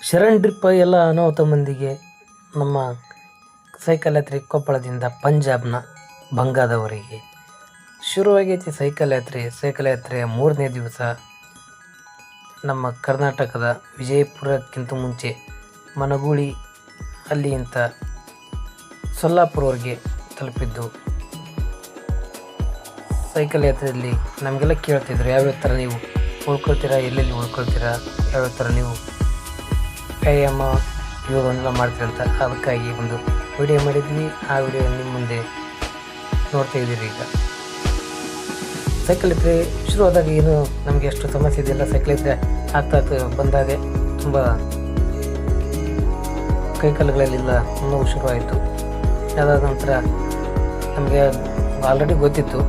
ಶರಣ್ರಿಪ್ಪ ಎಲ್ಲ ಅನಾಹುತ ಮಂದಿಗೆ ನಮ್ಮ ಸೈಕಲ್ ಯಾತ್ರೆ ಕೊಪ್ಪಳದಿಂದ ಪಂಜಾಬ್ನ ಬಂಗಾದವರೆಗೆ ಶುರುವಾಗೈತಿ ಸೈಕಲ್ ಯಾತ್ರೆಯ 3ನೇ ದಿವಸ ನಮ್ಮ ಕರ್ನಾಟಕದ ವಿಜಯಪುರಕ್ಕಿಂತ ಮುಂಚೆ ಮನಗೂಳಿ ಅಲ್ಲಿಂದ ಸೊಲ್ಲಾಪುರವರೆಗೆ ತಲುಪಿದ್ದು. ಸೈಕಲ್ ಯಾತ್ರೆಯಲ್ಲಿ ನಮಗೆಲ್ಲ ಕೇಳ್ತಿದ್ರು ಯಾವ್ಯಾವ ಥರ ನೀವು ಉಳ್ಕೊಳ್ತೀರಾ, ಎಲ್ಲೆಲ್ಲಿ ಉಳ್ಕೊಳ್ತೀರಾ, ಯಾವ್ಯಾವ ಥರ ನೀವು ವ್ಯಾಯಾಮ ಯೋಗವನ್ನೆಲ್ಲ ಮಾಡ್ತೀರಿ ಅಂತ. ಅದಕ್ಕಾಗಿ ಒಂದು ವಿಡಿಯೋ ಮಾಡಿದ್ವಿ. ಆ ವಿಡಿಯೋ ನಿಮ್ಮ ಮುಂದೆ ನೋಡ್ತಾ ಇದ್ದೀರಿ. ಈಗ ಸೈಕಲ್ ಯಾತ್ರೆ ಶುರುವಾದಾಗ ಏನು ನಮಗೆ ಅಷ್ಟು ಸಮಸ್ಯೆ ಇದೆಯಲ್ಲ. ಸೈಕಲ್ ಯಾತ್ರೆ ಆಗ್ತಾ ಬಂದಾಗ ತುಂಬ ಕೈಕಾಲುಗಳಲ್ಲೆಲ್ಲ ನೋವು ಶುರುವಾಯಿತು. ಅದಾದ ನಂತರ ನಮಗೆ ಆಲ್ರೆಡಿ ಗೊತ್ತಿತ್ತು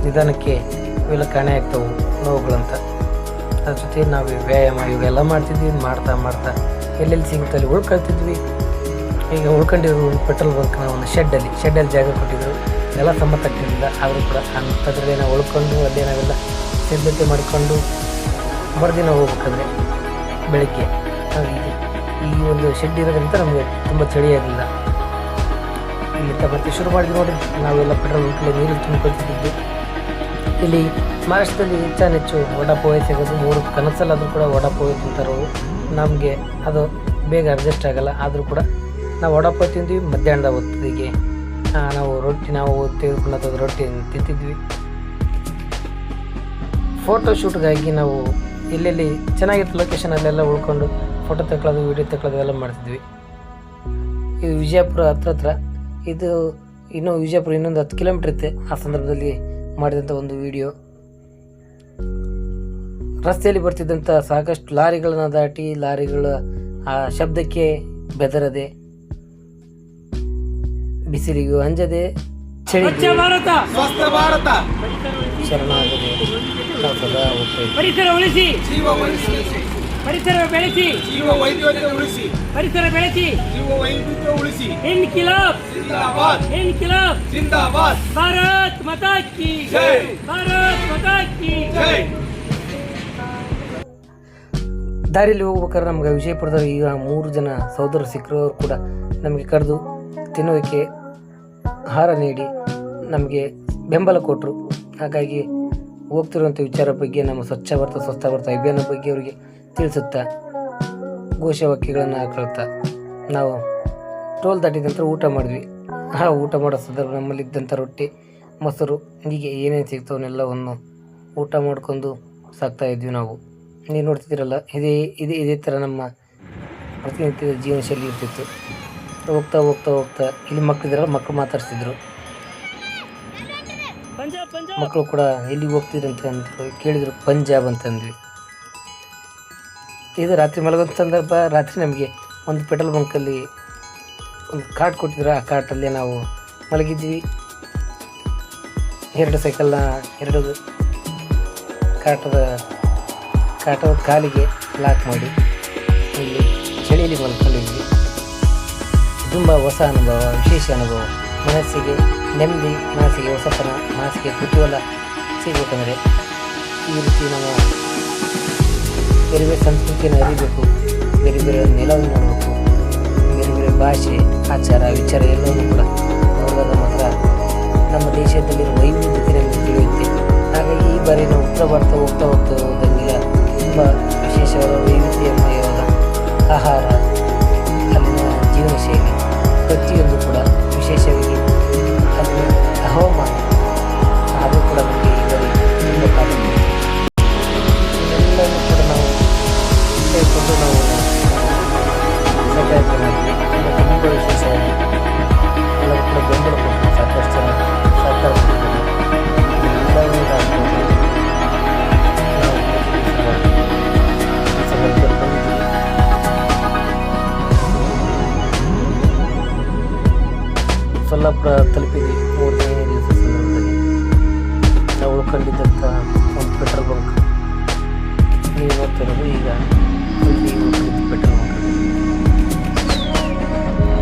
ನಿಧಾನಕ್ಕೆ ಇವೆಲ್ಲ ಕಾಣೆ ಆಗ್ತವೆ ನೋವುಗಳಂತ. ಅದ್ರ ಜೊತೆ ನಾವು ವ್ಯಾಯಾಮ ಇವೆಲ್ಲ ಮಾಡ್ತಿದ್ವಿ. ಮಾಡ್ತಾ ಎಲ್ಲೆಲ್ಲಿ ಸಿಗುತ್ತೆ ಅಲ್ಲಿ ಉಳ್ಕೊಳ್ತಿದ್ವಿ. ಈಗ ಉಳ್ಕೊಂಡಿರೋ ಒಂದು ಪೆಟ್ರೋಲ್ ಬಂಕ್ನ ಒಂದು ಶೆಡ್ಡಲ್ಲಿ ಜಾಗ ಕೊಟ್ಟಿದ್ರು. ಎಲ್ಲ ಸಮ್ಮತ ಆಗ್ತಿರಲಿಲ್ಲ. ಆದರೂ ಕೂಡ ಅಂಥದ್ರಲ್ಲೇ ನಾವು ಉಳ್ಕೊಂಡು ಅಲ್ಲೇ ನಾವೆಲ್ಲ ಸಿದ್ಧತೆ ಮಾಡಿಕೊಂಡು ಮರುದಿನ ಹೋಗ್ಬೇಕಂದ್ರೆ ಬೆಳಗ್ಗೆ ಈ ಒಂದು ಶೆಡ್ ಇರೋದ್ರಿಂದ ನಮಗೆ ತುಂಬ ಚಳಿ ಆಗಲಿಲ್ಲ. ಇಲ್ಲಿಂದ ಮತ್ತೆ ಶುರು ಮಾಡಿದ್ವಿ. ನೋಡಿ, ನಾವೆಲ್ಲ ಪೆಟ್ರೋಲ್ ಬಂಕಲ್ಲಿ ನೀರು ತುಂಬಿಕೊಳ್ತಿದ್ದು. ಇಲ್ಲಿ ಮಹಾರಾಷ್ಟ್ರದಲ್ಲಿ ಹೆಚ್ಚು ವಡಾಪಾವ್ ಸಿಗೋದು 3 ಕನಸಲ್ಲಾದರೂ ಕೂಡ ವಡಾಪಾವ್ ತಿಂತಾರೋ. ನಮಗೆ ಅದು ಬೇಗ ಅಡ್ಜಸ್ಟ್ ಆಗೋಲ್ಲ. ಆದರೂ ಕೂಡ ನಾವು ವಡಾಪಾವ್ ತಿಂದ್ವಿ. ಮಧ್ಯಾಹ್ನದ ಹೊತ್ತಿಗೆ ನಾವು ತೆಗೆದುಕೊಂಡು ರೊಟ್ಟಿ ತಿಂತಿದ್ವಿ. ಫೋಟೋ ಶೂಟ್ಗಾಗಿ ನಾವು ಎಲ್ಲೆಲ್ಲಿ ಚೆನ್ನಾಗಿತ್ತು ಲೊಕೇಶನಲ್ಲೆಲ್ಲ ಉಳ್ಕೊಂಡು ಫೋಟೋ ತಗೊಳ್ಳೋದು, ವೀಡಿಯೋ ತಗೊಳ್ಳೋದು ಎಲ್ಲ ಮಾಡ್ತಿದ್ವಿ. ಇದು ವಿಜಯಪುರ ಹತ್ರ. ಇದು ವಿಜಯಪುರ ಇನ್ನೊಂದು 10 ಕಿಲೋಮೀಟ್ರ್ ಇರುತ್ತೆ. ಆ ಸಂದರ್ಭದಲ್ಲಿ ಮಾಡಿದಂಥ ಒಂದು ವಿಡಿಯೋ. ರಸ್ತೆಯಲ್ಲಿ ಬರ್ತಿದ್ದಂಥ ಸಾಕಷ್ಟು ಲಾರಿಗಳನ್ನ ದಾಟಿ ಲಾರಿಗಳ ಆ ಶಬ್ದಕ್ಕೆ ಬೆದರದೆ, ಬಿಸಿಲಿಗೂ ಅಂಜದೆ, ಚಳಿಗೆ ಶರಣಾಗದೆ ನಾವು ಸದಾ ಹೋಗ್ತಾ ಇದ್ದೀವಿ. ಪರಿಸರ ಉಳಿಸಿ, ಪರಿಸರ ಬೆಳೆಸಿ, ಪರಿಸರ ಬೆಳೆಸಿ, ಇನ್ಕಿಲಾಬ್ ಇನ್ಕಿಲಾಬ್ ಜಿಂದಾಬಾದ್, ಭಾರತ್ ಮಾತಾ ಕಿ ಜೈ, ಭಾರತ್ ಮಾತಾ ಕಿ ಜೈ. ದಾರಿಯಲ್ಲಿ ಹೋಗ್ಬೇಕಾದ್ರೆ ನಮ್ಗೆ ವಿಜಯಪುರದ ಈಗ 3 ಜನ ಸಹೋದರ ಸಿಕ್ಕರು ಕೂಡ ನಮಗೆ ಕರೆದು ತಿನ್ನೋದಕ್ಕೆ ಆಹಾರ ನೀಡಿ ನಮಗೆ ಬೆಂಬಲ ಕೊಟ್ಟರು. ಹಾಗಾಗಿ ಹೋಗ್ತಿರುವಂಥ ವಿಚಾರ ಬಗ್ಗೆ ನಮ್ಮ ಸ್ವಚ್ಛ ಭಾರತ ಅಭಿಯಾನ ಬಗ್ಗೆ ಅವರಿಗೆ ತಿಳಿಸುತ್ತಾ ಘೋಷವಾಕ್ಯಗಳನ್ನು ಹಾಕೊಳ್ತಾ ನಾವು ಟೋಲ್ ದಾಟಿದ ನಂತರ ಊಟ ಮಾಡಿದ್ವಿ. ಊಟ ಮಾಡೋ ಸಂದರ್ಭ ನಮ್ಮಲ್ಲಿದ್ದಂಥ ರೊಟ್ಟಿ, ಮೊಸರು, ಹೀಗೆ ಏನೇನು ಸಿಗ್ತವನ್ನೆಲ್ಲವನ್ನು ಊಟ ಮಾಡ್ಕೊಂಡು ಸಾಕ್ತಾ ಇದ್ವಿ ನಾವು. ನೀವು ನೋಡ್ತಿದ್ದೀರಲ್ಲ, ಇದೇ ಥರ ನಮ್ಮ ಪ್ರತಿನಿತ್ಯದ ಜೀವನ ಶೈಲಿ ಇರ್ತಿತ್ತು. ಹೋಗ್ತಾ ಇಲ್ಲಿ ಮಕ್ಕಳಿದ್ರಲ್ಲ, ಮಕ್ಕಳು ಮಾತಾಡ್ತಿದ್ರು. ಮಕ್ಕಳು ಕೂಡ ಎಲ್ಲಿಗೆ ಹೋಗ್ತಿದ್ರು ಅಂತ ಕೇಳಿದ್ರು. ಪಂಜಾಬ್ ಅಂತಂದ್ವಿ. ಇದು ರಾತ್ರಿ ಮಲಗೋಂಥ ಸಂದರ್ಭ. ರಾತ್ರಿ ನಮಗೆ ಒಂದು ಪೆಟ್ರೋಲ್ ಬಂಕಲ್ಲಿ ಒಂದು ಕಾರ್ಟ್ ಕೊಟ್ಟಿದ್ರು. ಆ ಕಾರ್ಟಲ್ಲೇ ನಾವು ಮಲಗಿದ್ವಿ. 2 ಸೈಕಲ್ನ 2 ಕಾಟದ ಕಾಲಿಗೆ ಲಾಕ್ ಮಾಡಿ ಇಲ್ಲಿ ಚಳಿಯಲ್ಲಿ ಮಲ್ಕೊಂಡಿದ್ವಿ. ತುಂಬ ಹೊಸ ಅನುಭವ, ವಿಶೇಷ ಅನುಭವ. ಮನಸ್ಸಿಗೆ ನೆಮ್ಮದಿ, ಮನಸ್ಸಿಗೆ ಹೊಸತನ, ಮನಸ್ಸಿಗೆ ಕುತೂಹಲ ಸಿಗಬೇಕಂದ್ರೆ ಈ ರೀತಿ ನಾವು ಬೇರೆ ಬೇರೆ ಸಂಸ್ಕೃತಿಯನ್ನು ಅರಿಬೇಕು, ಬೇರೆ ನೆಲವನ್ನು ನೋಡಬೇಕು, ಬೇರೆ ಭಾಷೆ, ಆಚಾರ, ವಿಚಾರ ಎಲ್ಲವನ್ನೂ ಕೂಡ ನೋಡಿದಾಗ ಮಾತ್ರ ನಮ್ಮ ದೇಶದಲ್ಲಿರುವ ವೈವಿಧ್ಯತೆ ನಮಗೆ ತಿಳಿಯುತ್ತೆ. ಹಾಗಾಗಿ ಈ ಬಾರಿ ನಾವು ಉತ್ತರ ಭಾರತ ಹೋಗ್ತಾ ಹೋದಂಗೆಲ್ಲ ತುಂಬ ವಿಶೇಷವಾದ ವೈವಿಧ್ಯಮಯವಾದ ಆಹಾರ, ಅಲ್ಲಿನ ಜೀವನ ಶೈಲಿ ಪ್ರತಿಯೊಂದು ಕೂಡ ವಿಶೇಷವಾಗಿ ಅಲ್ಲಿನ ಹವಾಮಾನ ಅದು ಕೂಡ ನಮಗೆ ಈ ಬಾರಿ ತುಂಬ ಕಾಡುತ್ತೆ. ಇದೆಲ್ಲವೂ ಕೂಡ ನಾವು ಸೇರಿಕೊಂಡು ನಾವು ಸತ್ಯಾಗ್ರಹ ಮಾಡಿದ್ವಿ. ತುಂಬ ವಿಶೇಷವಾಗಿ ಎಲ್ಲರೂ ಕೂಡ ಬೆಂಬಲ ಕೊಟ್ಟು ಸಾಕಷ್ಟು ಜನ ಸಹಕಾರ ಕೊಟ್ಟಿದ್ದಾರೆ. ಎಲ್ಲವೂ ಹಾಕ್ಕೊಂಡು ಸೊಲ್ಲಾಪುರ ತಲುಪಿದ್ವಿ. 3ನೇ ದಿವಸ ಸಂದರ್ಭದಲ್ಲಿ ನಾವು ಉಳ್ಕೊಂಡಿದ್ದಂಥ ಒಂದು ಪೆಟ್ರೋಲ್ ಬಂಕ್ ನೀವು ನೋಡ್ತಾ ಇರೋದು. ಈಗ ಇಲ್ಲಿ ಉಳ್ಕೊಂಡಿದ್ದು ಪೆಟ್ರೋಲ್ ಬಂಕ್.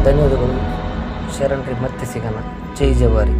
ಧನ್ಯವಾದಗಳು. ಶರಣ್ರಿ, ಮತ್ತೆ ಸಿಗೋಣ. ಜೈ ಜವಾರಿ.